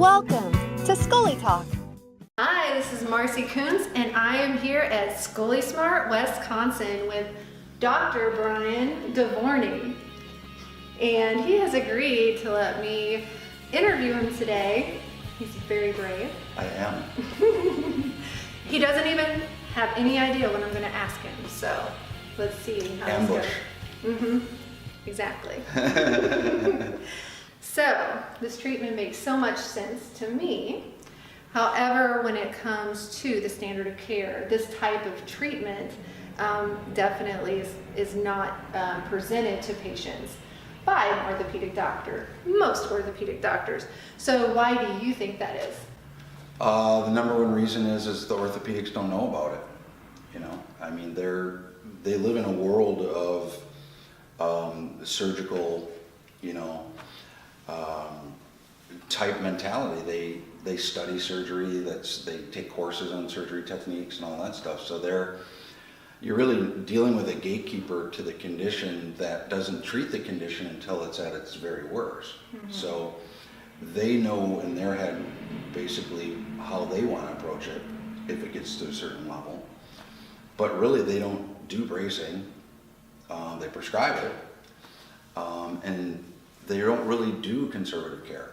Welcome to ScoliTalk. Hi, this is Marcy Coons, and I am here at ScoliSMART, Wisconsin with Dr. Brian Dovorany. And he has agreed to let me interview him today. He's very brave. I am. He doesn't even have any idea what I'm going to ask him, so let's see how Ambush. this goes. Exactly. So, this treatment makes so much sense to me. However, when it comes to the standard of care, this type of treatment definitely is not presented to patients by an orthopedic doctor, most orthopedic doctors. So why do you think that is? The number one reason is the orthopedics don't know about it. You know, I mean, they live in a world of surgical, type mentality. They study surgery. They take courses on surgery techniques and all that stuff. So you're really dealing with a gatekeeper to the condition that doesn't treat the condition until it's at its very worst. Mm-hmm. So they know in their head basically how they want to approach it if it gets to a certain level. But really they don't do bracing. They prescribe it. And they don't really do conservative care.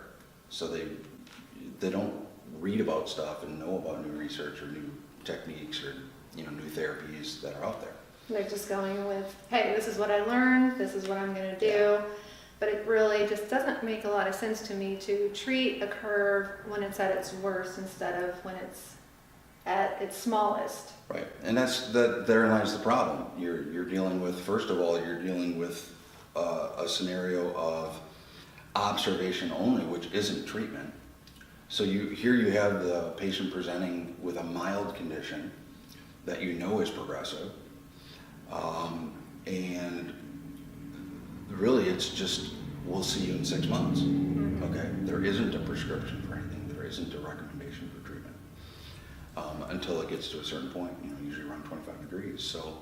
So they don't read about stuff and know about new research or new techniques or new therapies that are out there. They're just going with, hey, this is what I learned, this is what I'm going to do. Yeah. But it really just doesn't make a lot of sense to me to treat a curve when it's at its worst instead of when it's at its smallest. Right, and therein lies the problem. You're dealing with, first of all, you're dealing with a scenario of observation only, which isn't treatment. So here you have the patient presenting with a mild condition that you know is progressive, and really it's just, we'll see you in 6 months. Okay, there isn't a prescription for anything, there isn't a recommendation for treatment until it gets to a certain point, usually around 25 degrees. So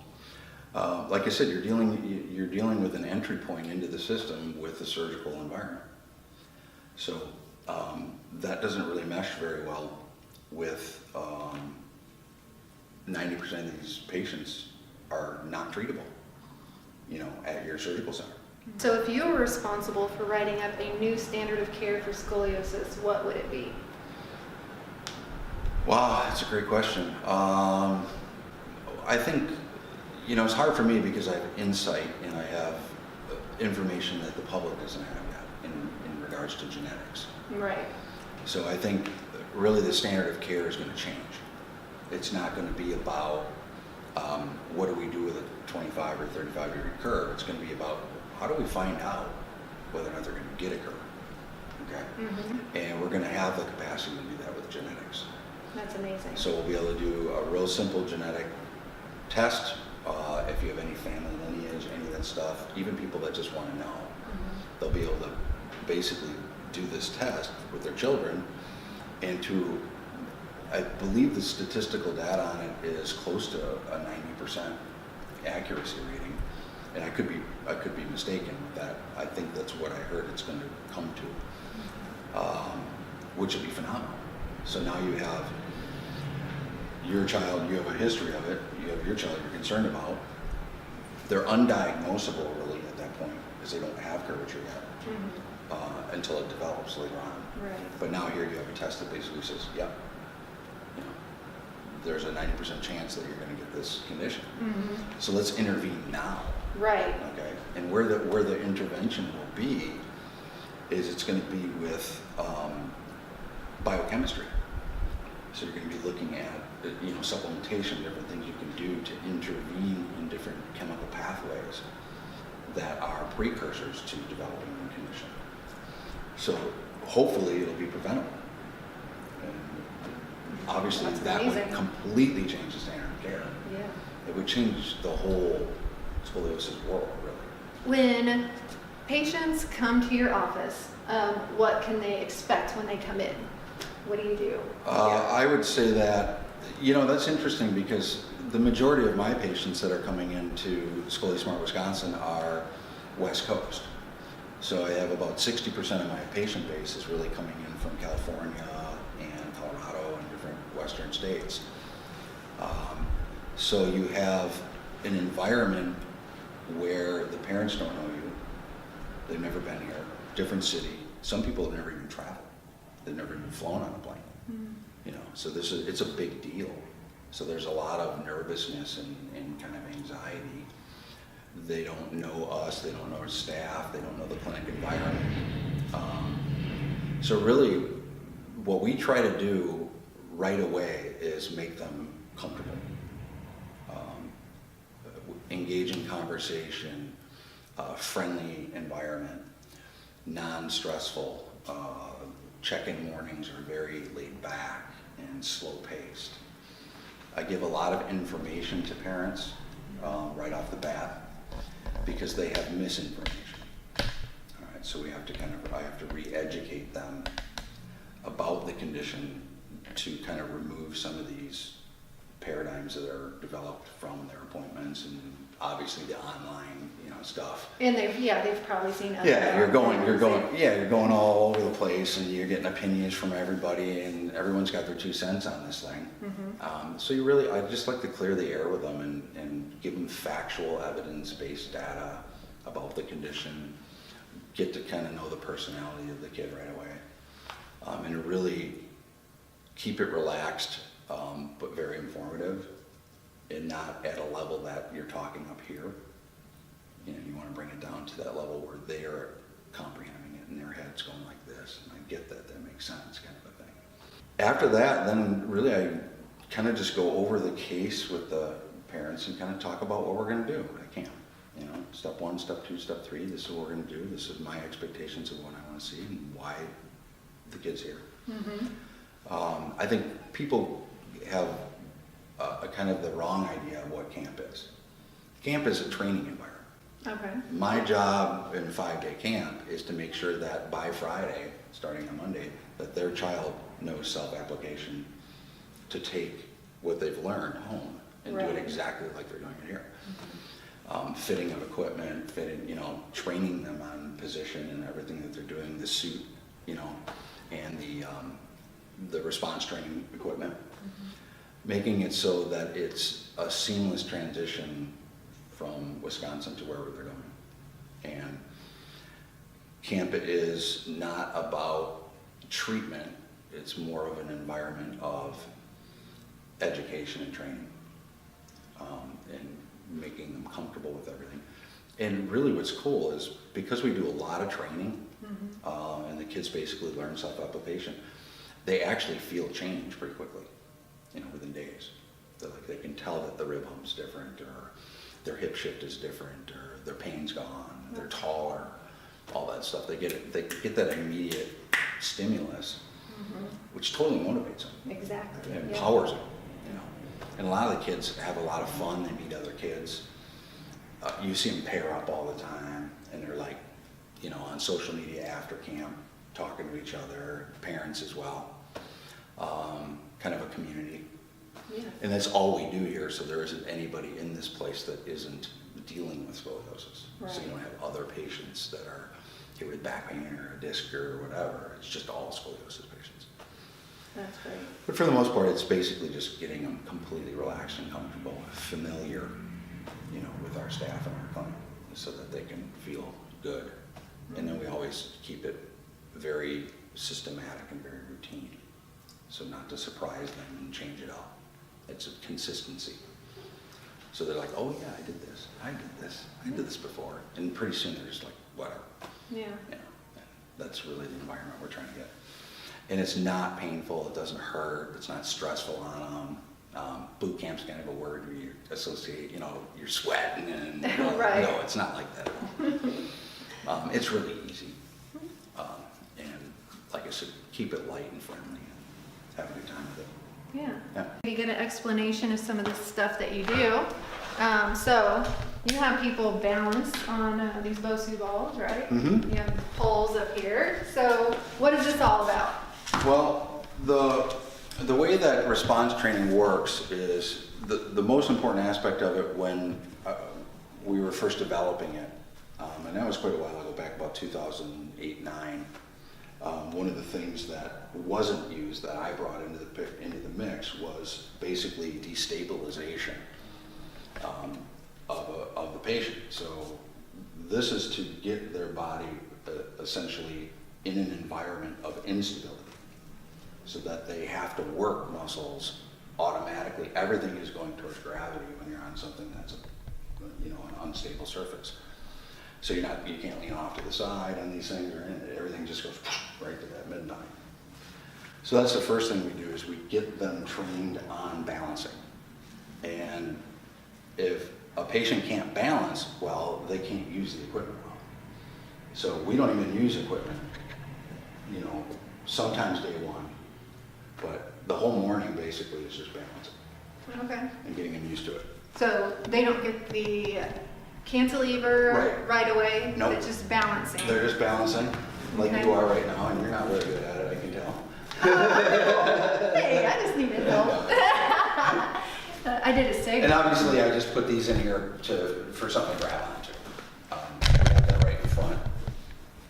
like I said, you're dealing with an entry point into the system with the surgical environment. So that doesn't really mesh very well with 90% of these patients are not treatable, at your surgical center. So if you were responsible for writing up a new standard of care for scoliosis, what would it be? Wow, that's a great question. I think, it's hard for me because I have insight and I have information that the public doesn't have yet in regards to genetics. Right. So I think really the standard of care is going to change. It's not going to be about what do we do with a 25 or 35 degree curve. It's going to be about how do we find out whether or not they're going to get a curve. Okay? Mm-hmm. And we're going to have the capacity to do that with genetics. That's amazing. So we'll be able to do a real simple genetic test. If you have any family lineage, any of that stuff, even people that just want to know, they'll be able to basically do this test with their children, and I believe the statistical data on it is close to a 90% accuracy rating, and I could be mistaken with that. I think that's what I heard it's going to come to, which would be phenomenal. So now you have your child, you have a history of it, you have your child you're concerned about. They're undiagnosable really at that point because they don't have curvature yet until it develops later on. Right. But now here you have a test that basically says, yep, there's a 90% chance that you're going to get this condition. Mm-hmm. So let's intervene now. Right. Okay. And where the intervention will be is it's going to be with biochemistry. So you're going to be looking at supplementation, different things you can do to intervene in different chemical pathways that are precursors to developing a condition. So hopefully it'll be preventable. And obviously that would completely change the standard of care. Yeah. It would change the whole scoliosis world, really. When patients come to your office, what can they expect when they come in? What do you do? I would say that, that's interesting because the majority of my patients that are coming into ScoliSMART Wisconsin are West Coast. So I have about 60% of my patient base is really coming in from California and Colorado and different western states. So you have an environment where the parents don't know you, they've never been here, different city. Some people have never even traveled, they've never even flown on a plane. You know, so it's a big deal. So there's a lot of nervousness and kind of anxiety. They don't know us, they don't know our staff, they don't know the clinic environment. So really, what we try to do right away is make them comfortable. Engage in conversation, friendly environment, non-stressful. Check-in mornings are very laid back and slow-paced. I give a lot of information to parents right off the bat because they have misinformation. All right, so I have to re-educate them about the condition to kind of remove some of these paradigms that are developed from their appointments and obviously the online, stuff. And they've probably seen other You're outcomes. going all over the place and you're getting opinions from everybody and everyone's got their 2 cents on this thing. So I just like to clear the air with them and give them factual evidence-based data about the condition, get to kind of know the personality of the kid right away, and really keep it relaxed, but very informative and not at a level that you're talking up here. You want to bring it down to that level where they are comprehending it in their heads going like this, and I get that makes sense, kind of a thing. After that, then really I kind of just go over the case with the parents and kind of talk about what we're going to do at camp. Step 1, step 2, step 3, this is what we're going to do, this is my expectations of what I want to see and why the kid's here. I think people have a kind of the wrong idea of what camp is. Camp is a training environment. Okay. My job in 5-day camp is to make sure that by Friday, starting on Monday, that their child knows self-application to take what they've learned home and do it exactly like they're doing it here. Fitting of equipment, training them on position and everything that they're doing, the suit, and the response training equipment. Making it so that it's a seamless transition from Wisconsin to wherever they're going. And camp is not about treatment, it's more of an environment of education and training, and making them comfortable with everything. And really what's cool is because we do a lot of training, and the kids basically learn self-application, they actually feel change pretty quickly, within days. They can tell that the rib hump's different, or their hip shift is different, or their pain's gone, they're taller, all that stuff. They get that immediate stimulus, which totally motivates them. Exactly. It empowers them, And a lot of the kids have a lot of fun. They meet other kids. You see them pair up all the time, and they're like, on social media after camp, talking to each other, parents as well. Kind of a community. Yeah. And that's all we do here, so there isn't anybody in this place that isn't dealing with scoliosis. Right. So you don't have other patients that are here with back pain or a disc or whatever. It's just all scoliosis patients. That's great. But for the most part, it's basically just getting them completely relaxed and comfortable, familiar, with our staff and our clinic, so that they can feel good. And then we always keep it very systematic and very routine, so not to surprise them and change it up. It's a consistency. So they're like, oh yeah, I did this before. And pretty soon they're just like, whatever. Yeah. That's really the environment we're trying to get. And it's not painful, it doesn't hurt, it's not stressful on them. Boot camp's kind of a word where you associate, you're sweating and, Right. No, it's not like that at all. It's really easy. And like I said, keep it light and friendly and have a good time with it. Yeah. You get an explanation of some of the stuff that you do. So you have people balance on these Bosu balls, right? You have poles up here. So what is this all about? Well, the way that response training works is the most important aspect of it when we were first developing it And that was quite a while ago, back about 2008, 9. One of the things that wasn't used that I brought into the mix was basically destabilization of the patient. So this is to get their body essentially in an environment of instability, so that they have to work muscles automatically. Everything is going towards gravity when you're on something that's an unstable surface. So you can't lean off to the side on these things, or everything just goes right to that midline. So that's the first thing we do, is we get them trained on balancing. And if a patient can't balance well, they can't use the equipment well. So we don't even use equipment, sometimes day one, but the whole morning basically is just balancing. Okay. And getting them used to it. So they don't get the cantilever right away? Nope. It's just balancing? They're just balancing, like Okay. you are right now, and you're not very good at it, I can tell. Hey, I just needed help. I did a segment. And obviously I just put these in here for something to grab onto. We have that right in front.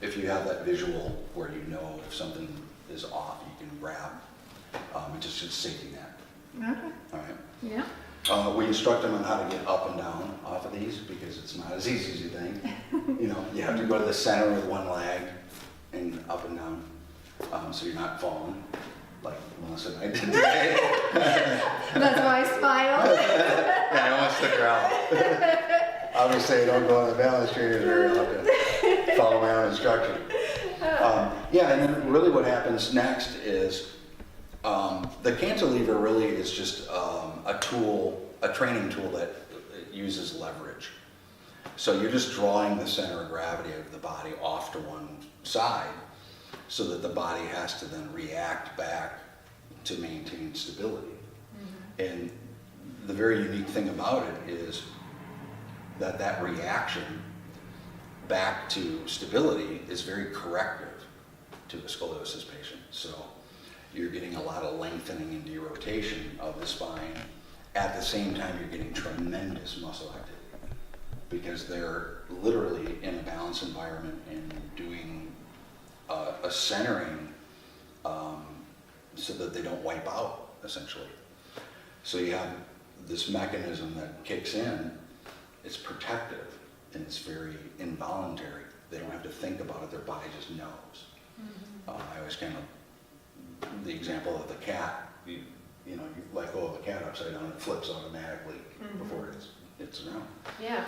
If you have that visual where you know if something is off, you can grab. It's just a safety net. Okay. All right. Yeah. We instruct them on how to get up and down off of these, because it's not as easy as you think. You have to go to the center with one leg and up and down, so you're not falling like Melissa and I did today. That's why I smiled. Yeah, I almost took her out. Obviously, I don't go on the balance trainers very often. Follow my own instruction. Yeah, and then really what happens next is the cantilever really is just a training tool that uses leverage. So you're just drawing the center of gravity of the body off to one side, so that the body has to then react back to maintain stability. Mm-hmm. And the very unique thing about it is that reaction back to stability is very corrective to a scoliosis patient. So you're getting a lot of lengthening and derotation of the spine. At the same time, you're getting tremendous muscle activity, because they're literally in a balanced environment and doing a centering so that they don't wipe out, essentially. So you have this mechanism that kicks in. It's protective, and it's very involuntary. They don't have to think about it, their body just knows. Mm-hmm. I always the example of the cat, you let go of a cat upside down, it flips automatically before it's around. Yeah.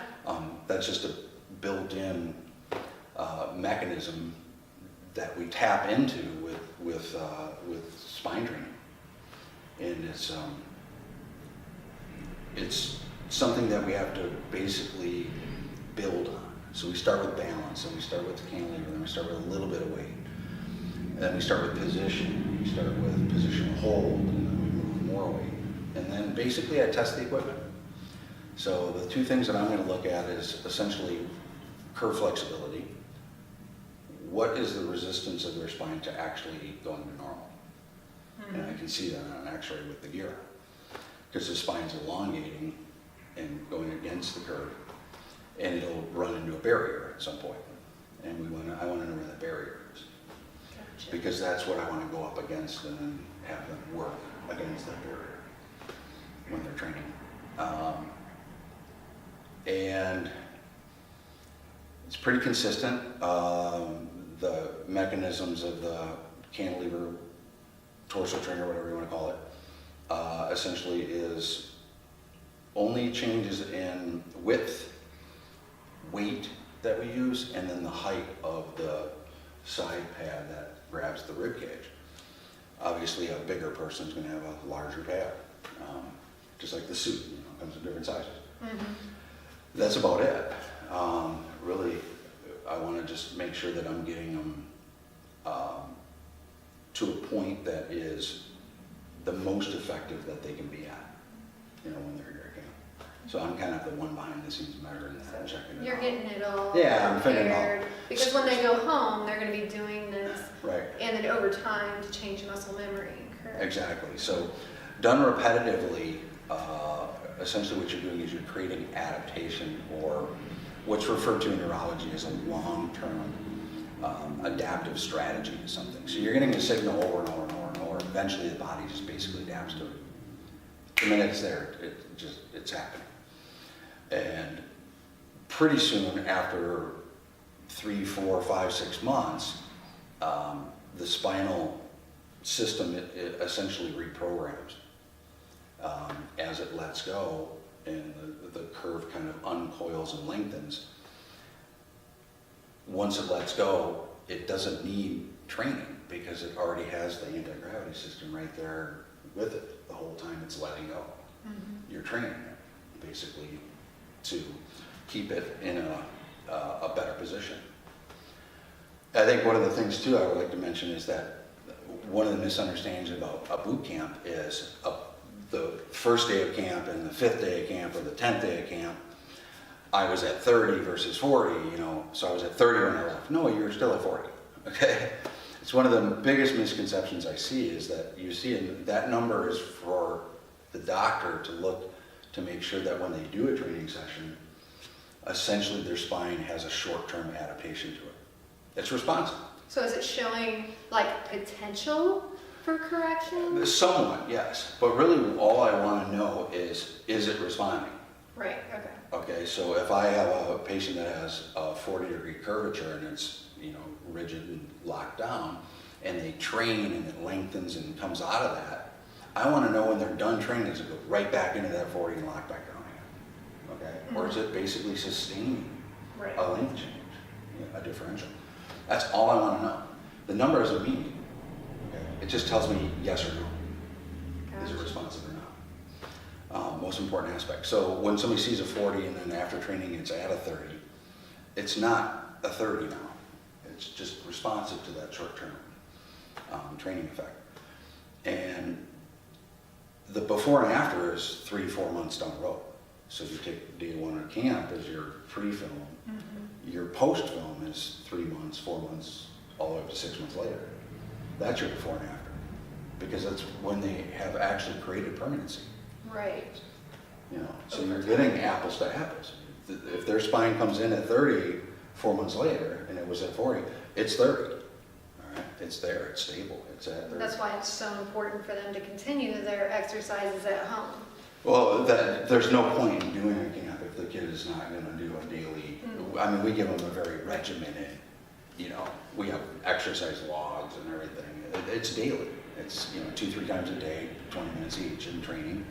That's just a built-in mechanism that we tap into with spine training, and it's something that we have to basically build on. So we start with balance, and we start with the cantilever, then we start with a little bit of weight, and then we start with position. We start with positional hold, and then we move more weight, and then basically I test the equipment. So the two things that I'm going to look at is essentially curve flexibility. What is the resistance of their spine to actually going to normal? Mm-hmm. And I can see that on an x-ray with the gear, because the spine's elongating and going against the curve, and it'll run into a barrier at some point. And I want to know where that barrier is. Gotcha. Because that's what I want to go up against and then have them work against that barrier when they're training. And it's pretty consistent. The mechanisms of the cantilever, torso trainer, whatever you want to call it, essentially is only changes in width, weight that we use, and then the height of the side pad that grabs the rib cage. Obviously, a bigger person is going to have a larger pad, just like the suit, comes in different sizes. Mm-hmm. That's about it. Really, I want to just make sure that I'm getting them to a point that is the most effective that they can be at, when they're here again. So I'm kind of the one behind the scenes measuring that and checking it out. You're getting it all I'm figuring it out. Because when they go home, they're going to be doing this. Right. And then over time to change muscle memory, correct? Exactly. So done repetitively, essentially what you're doing is you're creating adaptation or what's referred to in neurology as a long-term adaptive strategy to something. So you're getting a signal over and over and over and over. Eventually the body just basically adapts to it. The minute it's there, it's happening. And pretty soon after 3, 4, 5, 6 months, the spinal system it essentially reprograms as it lets go, and the curve kind of uncoils and lengthens. Once it lets go, it doesn't need training because it already has the anti-gravity system right there with it the whole time it's letting go. Mm-hmm. You're training it basically to keep it in a better position. I think one of the things too I would like to mention is that one of the misunderstandings about a boot camp is the first day of camp and the 5th day of camp or the 10th day of camp, I was at 30 versus 40, you know, so I was at 30 when I left. No, you're still at 40, okay? It's one of the biggest misconceptions I see is that you see that number is for the doctor to look to make sure that when they do a training session, essentially their spine has a short-term adaptation to it. It's responsive. So is it showing like potential for correction? Somewhat, yes. But really all I want to know is it responding? Right, okay. Okay, so if I have a patient that has a 40-degree curvature and it's, you know, rigid and locked down, and they train and it lengthens and comes out of that, I want to know when they're done training, does it go right back into that 40 and lock back down again? Okay, mm-hmm. Or is it basically sustaining a length change, a differential? That's all I want to know. The number doesn't mean anything. Okay? It just tells me yes or no. Gotcha. Is it responsive or not? Most important aspect. So when somebody sees a 40 and then after training it's at a 30, it's not a 30 now. It's just responsive to that short-term training effect. And the before and after is 3-4 months down the road. So you take day 1 of camp as your pre-film. Mm-hmm. Your post-film is 3 months, 4 months, all the way up to 6 months later. That's your before and after. Because that's when they have actually created permanency. Right. You know, so you're getting apples to apples. If their spine comes in at 30, 4 months later, and it was at 40, it's 30. All right, it's there, it's stable, it's at 30. That's why it's so important for them to continue their exercises at home. Well, there's no point in doing a camp if the kid is not going to do a daily. Mm-hmm. I mean, we give them a very regimented. You know, we have exercise logs and everything. It's daily. It's 2-3 times a day, 20 minutes each in training.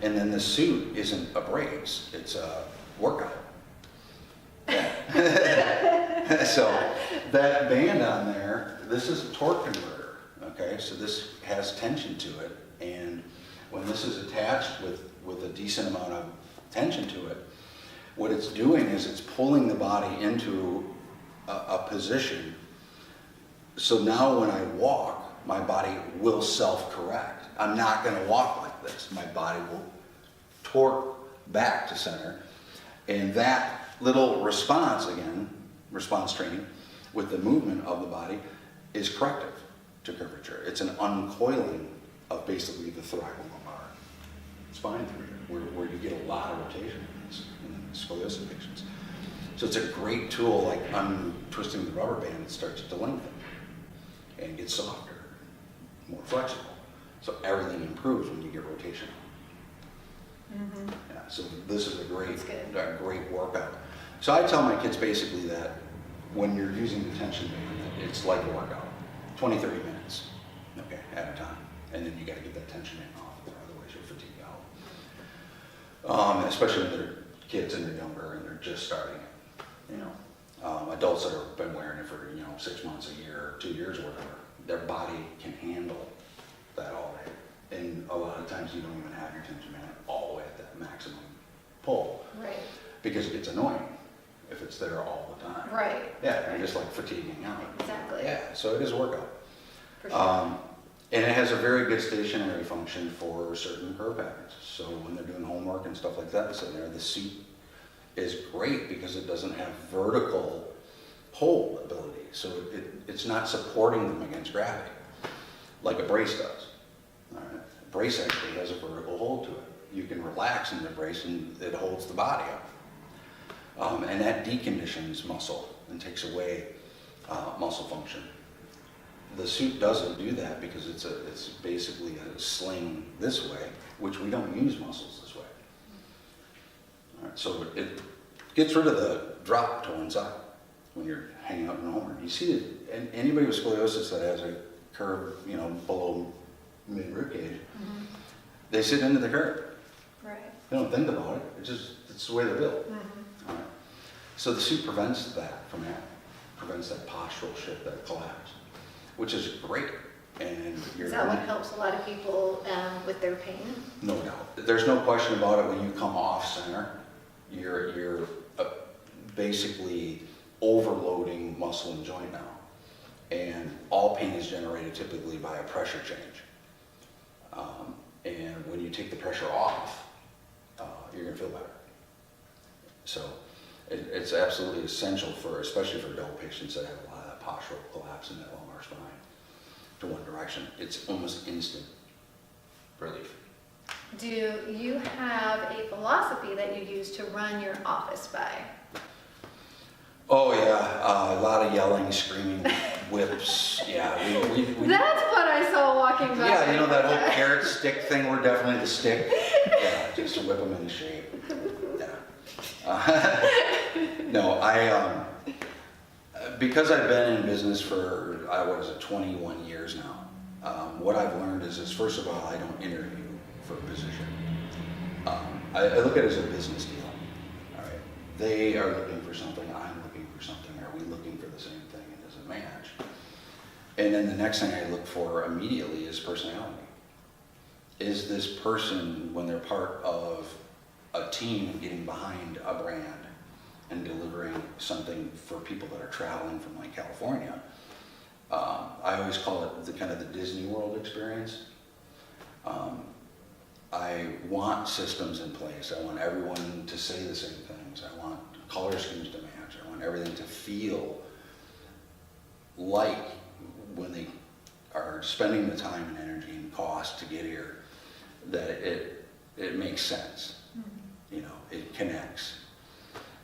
And then the suit isn't a brace, it's a workout. Yeah. So that band on there, this is a torque converter, okay? So this has tension to it, and when this is attached with a decent amount of tension to it, what it's doing is it's pulling the body into a position. So now when I walk, my body will self-correct. I'm not going to walk like this. My body will torque back to center. And that little response, again, response training with the movement of the body is corrective to curvature. It's an uncoiling of basically the thoracolumbar spine through here, where you get a lot of rotation in scoliosis patients. So it's a great tool, like untwisting the rubber band, it starts to lengthen and get softer, more flexible. So everything improves when you get rotation. Mm-hmm. Yeah, so this is a great workout. So I tell my kids basically that when you're using the tension band, it's like a workout, 20-30 minutes, okay, at a time. And then you got to get that tension in off, or otherwise you'll fatigue out. Especially when they're kids and they're younger and they're just starting it. Adults that have been wearing it for 6 months, a year, 2 years, or whatever, their body can handle that all day. And a lot of times you don't even have your tension band all the way at that maximum pull. Right. Because it gets annoying if it's there all the time. Right. Yeah, you're just like fatiguing out. Exactly. Yeah, so it is a workout. For sure. And it has a very good stationary function for certain curve patterns. So when they're doing homework and stuff like that, so there, the seat is great because it doesn't have vertical hold ability. So it's not supporting them against gravity like a brace does. All right? A brace actually has a vertical hold to it. You can relax in the brace and it holds the body up. And that deconditions muscle and takes away muscle function. The suit doesn't do that because it's basically a sling this way, which we don't use muscles this way. All right, so it gets rid of the drop to one side when you're hanging out in Homer. You see it, and anybody with scoliosis that has a curve, you know, below mid rib cage, they sit into the curve. Right. They don't think about it. It's the way they're built. All right. So the suit prevents that from happening, prevents that postural shift, that collapse, which is great. And Is that what helps a lot of people with their pain? No doubt. There's no question about it. When you come off center, you're basically overloading muscle and joint now. And all pain is generated typically by a pressure change. And when you take the pressure off, you're gonna feel better. So it's absolutely essential especially for adult patients that have a lot of that postural collapse in that lumbar spine to one direction. It's almost instant relief. Do you have a philosophy that you use to run your office by? Oh yeah, a lot of yelling, screaming, whips. Yeah, we That's what I saw walking by. yeah, you know that whole carrot stick thing. We're definitely the stick. Yeah, just whip them into shape. Yeah. No, because I've been in business for 21 years now. What I've learned is first of all, I don't interview for a position. I look at it as a business deal. All right, they are looking for something. I'm looking for something. Are we looking for the same thing? And does it match? And then the next thing I look for immediately is personality. Is this person, when they're part of a team getting behind a brand and delivering something for people that are traveling from like California, I always call it the kind of the Disney World experience. I want systems in place. I want everyone to say the same things. I want color schemes to match. I want everything to feel like when they are spending the time and energy and cost to get here, that it makes sense. You know, it connects.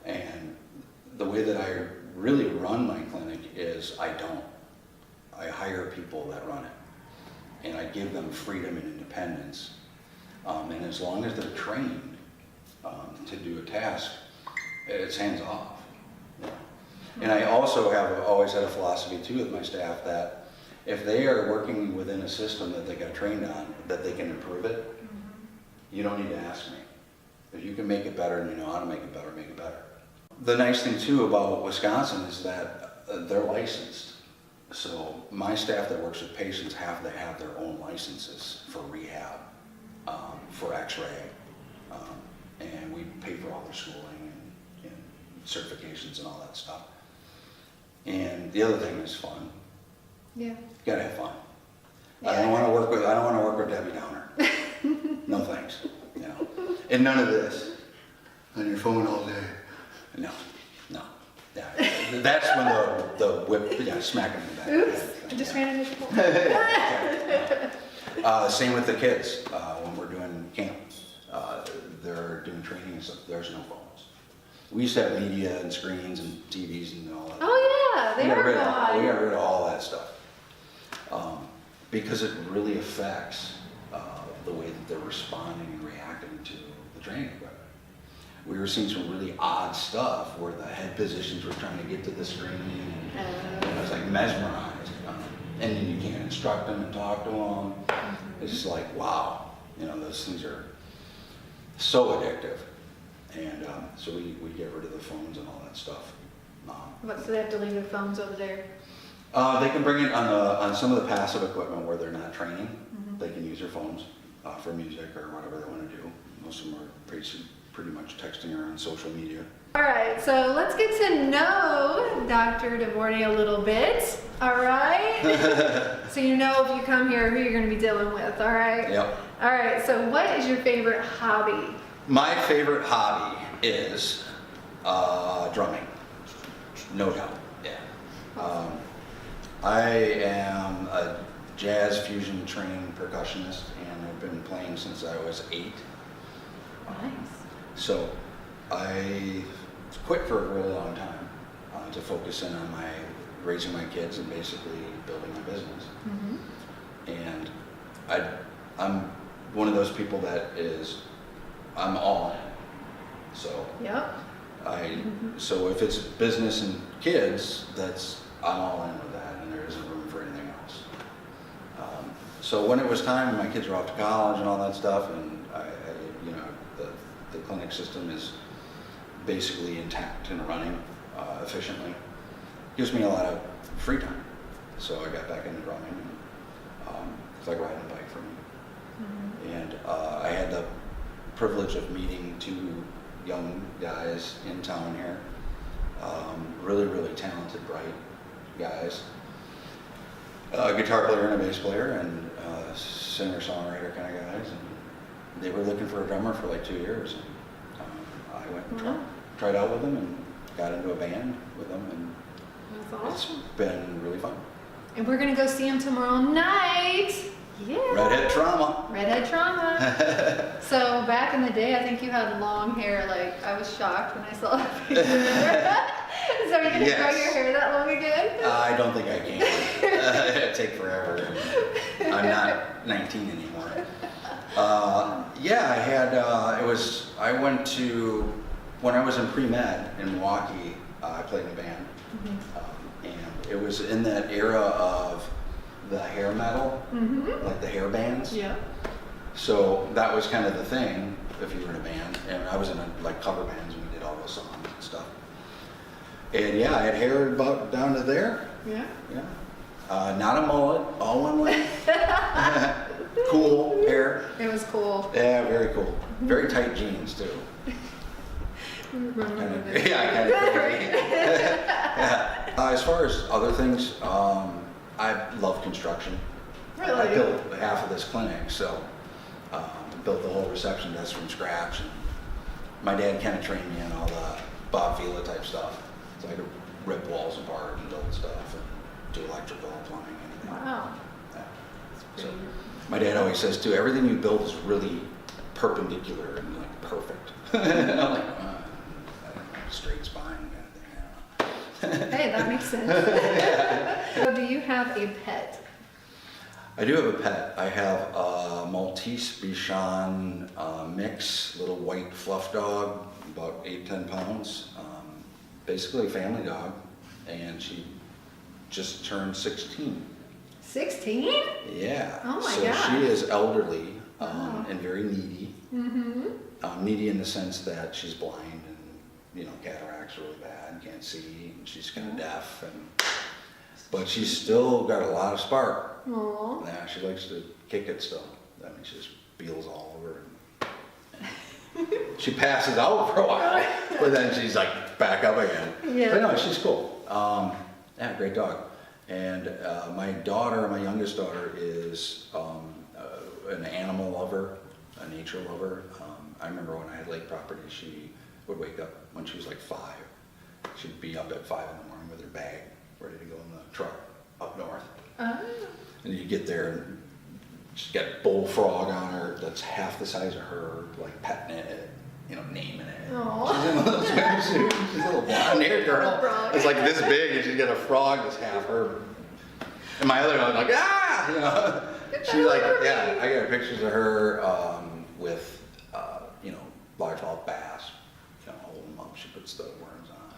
And the way that I really run my clinic is I hire people that run it, and I give them freedom and independence. And as long as they're trained to do a task, it's hands off. You know? And I also always had a philosophy too with my staff that if they are working within a system that they got trained on, that they can improve it, you don't need to ask me. If you can make it better and you know how to make it better, make it better. The nice thing too about Wisconsin is that they're licensed. So my staff that works with patients have to have their own licenses for rehab, for x-ray, and we pay for all their schooling and certifications and all that stuff. And the other thing is fun. Yeah. You gotta have fun. Yeah. I don't want to work with Debbie Downer. No thanks. You know. And none of this. On your phone all day. No. Yeah. That's when the whip, smack them in the back. Oops, I just ran into the pole. Same with the kids. When we're doing camp, they're doing training and stuff. There's no phones. We used to have media and screens and TVs and all that. Oh yeah, they are gone. We got rid of all that stuff. Because it really affects the way that they're responding and reacting to the training equipment. We were seeing some really odd stuff where the head positions were trying to get to the screen and I was like mesmerized. And then you can't instruct them and talk to them. It's just like, wow, you know, those things are so addictive. And so we get rid of the phones and all that stuff. So they have to leave their phones over there? They can bring it on some of the passive equipment where they're not training. They can use their phones for music or whatever they want to do. Most of them are pretty much texting or on social media. All right, so let's get to know Dr. Dovorany a little bit, all right? So you know if you come here who you're going to be dealing with, all right? Yep. All right, so what is your favorite hobby? My favorite hobby is drumming, no doubt, yeah. I am a jazz fusion trained percussionist and I've been playing since I was 8. Nice. So I quit for a really long time to focus in on raising my kids and basically building my business. And I'm one of those people that I'm all in. So Yep. so if it's business and kids, I'm all in with that, and there isn't room for anything else. So when it was time, my kids were off to college and all that stuff, and the clinic system is basically intact and running efficiently. Gives me a lot of free time. So I got back into running, and it's like riding a bike for me. And I had the privilege of meeting 2 young guys in town here. Really, really talented, bright guys. A guitar player and a bass player, and singer-songwriter kind of guys. And they were looking for a drummer for like 2 years. And I went and tried out with them and got into a band with them, and That's awesome. it's been really fun. And we're gonna go see him tomorrow night. Yeah. Redhead Trauma. Redhead Trauma. So back in the day, I think you had long hair. Like, I was shocked when I saw that picture. So are you gonna grow your hair that long again? I don't think I can. It'd take forever. I'm not 19 anymore. Yeah, I went to, when I was in pre-med in Milwaukee, I played in a band. And it was in that era of the hair metal, like the hair bands. Yeah. So that was kind of the thing if you were in a band. And I was in cover bands, and we did all those songs and stuff. And yeah, I had hair about down to there. Yeah. Yeah. Not a mullet, all one way. Cool hair. It was cool. Yeah, very cool. Very tight jeans too. Yeah. As far as other things, I love construction. Really? I built half of this clinic, so built the whole reception desk from scratch. And my dad kind of trained me in all the Bob Vila type stuff. So I could rip walls apart and build stuff and do electrical, plumbing, anything. Wow. Yeah. So my dad always says too, everything you build is really perpendicular and like perfect. I'm like, straight spine kind of thing. Hey, that makes sense. So do you have a pet? I do have a pet. I have a Maltese Bichon mix, little white fluff dog, about 8-10 pounds. Basically a family dog, and she just turned 16. 16? Yeah. Oh my so gosh. she is elderly Wow. and very needy. Needy in the sense that she's blind and cataracts really bad, can't see, and she's kind of deaf, but she's still got a lot of spark. Aww. Yeah, she likes to kick it still. I mean, she just feels all over. She passes out for a while, but then she's like back up again. Yeah. But no, she's cool. Yeah, great dog. And my youngest daughter, is an animal lover, a nature lover. I remember when I had lake property, she would wake up when she was like 5. She'd be up at 5 in the morning with her bag, ready to go in the truck up north. And you get there, and she's got bullfrog on her that's half the size of her, like petting it, naming it. Aww. She's in one of those swimsuits. She's a little blonde-haired girl. Frog. It's like this big, and she's got a frog that's half her. And my other one, like, She's like, yeah, I got pictures of her with, largemouth bass, holding them up. She puts the worms on,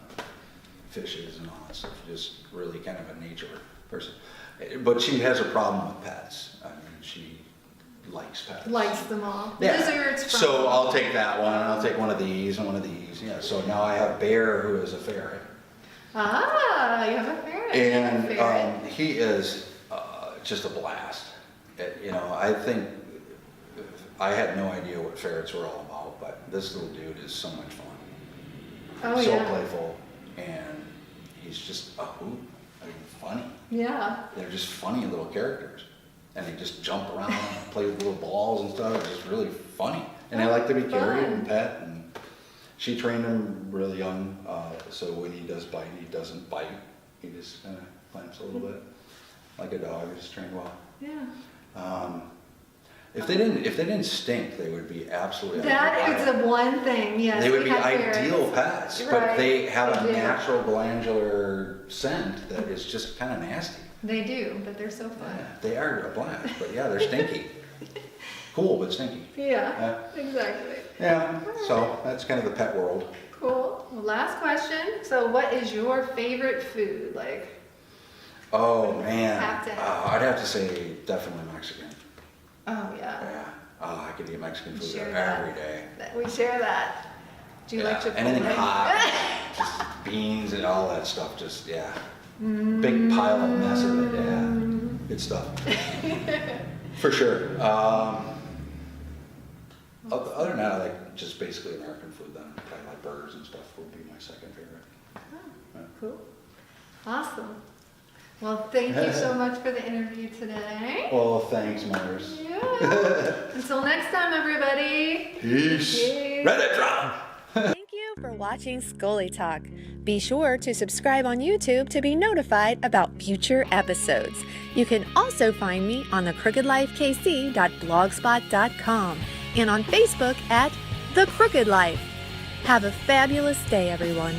fishes and all that stuff. Just really kind of a nature person. But she has a problem with pets. I mean, she likes pets. Likes them all. Yeah. Desserts from. So I'll take that one, and I'll take one of these and one of these. Yeah. So now I have Bear, who is a ferret. Ah, you have a ferret. And he is just a blast. I think I had no idea what ferrets were all about, but this little dude is so much fun. Oh, so yeah. playful, and he's just a hoot. I mean, funny. Yeah. They're just funny little characters, and they just jump around, and play with little balls and stuff. It's just really funny, and they like to be carried and pet. And she trained him really young, so when he does bite, he doesn't bite. He just kind of clamps a little bit, like a dog is trained well. Yeah. If they didn't stink, they would be absolutely. That is the one thing, yes. They would we be have ideal ferrets. pets, but Right, they have they a do. natural glandular scent that is just kind of nasty. They do, but they're so fun. Yeah, they are a blast, but yeah, they're stinky. Cool, but stinky. Yeah, exactly. Yeah, so that's kind of the pet world. Cool. Well, last question. So what is your favorite food? Like, Oh man, Have to have. I'd have to say definitely Mexican. oh yeah, Yeah, I could eat Mexican food Share every that. day. we share that. Do you like Yeah, Chipotle? anything hot, just beans and all that stuff. Just yeah, big pile of mess of it. Yeah, good stuff. For sure. Other than that, I like just basically American food. Then probably like burgers and stuff would be my second favorite. Oh, cool. Awesome. Well, thank you so much for the interview today. Well, thanks, Myers. Yeah. Until next time, everybody. Peace. Peace. Reddit drop. Thank you for watching ScoliTalk. Be sure to subscribe on YouTube to be notified about future episodes. You can also find me on thecrookedlifekc.blogspot.com and on Facebook at The Crooked Life. Have a fabulous day, everyone.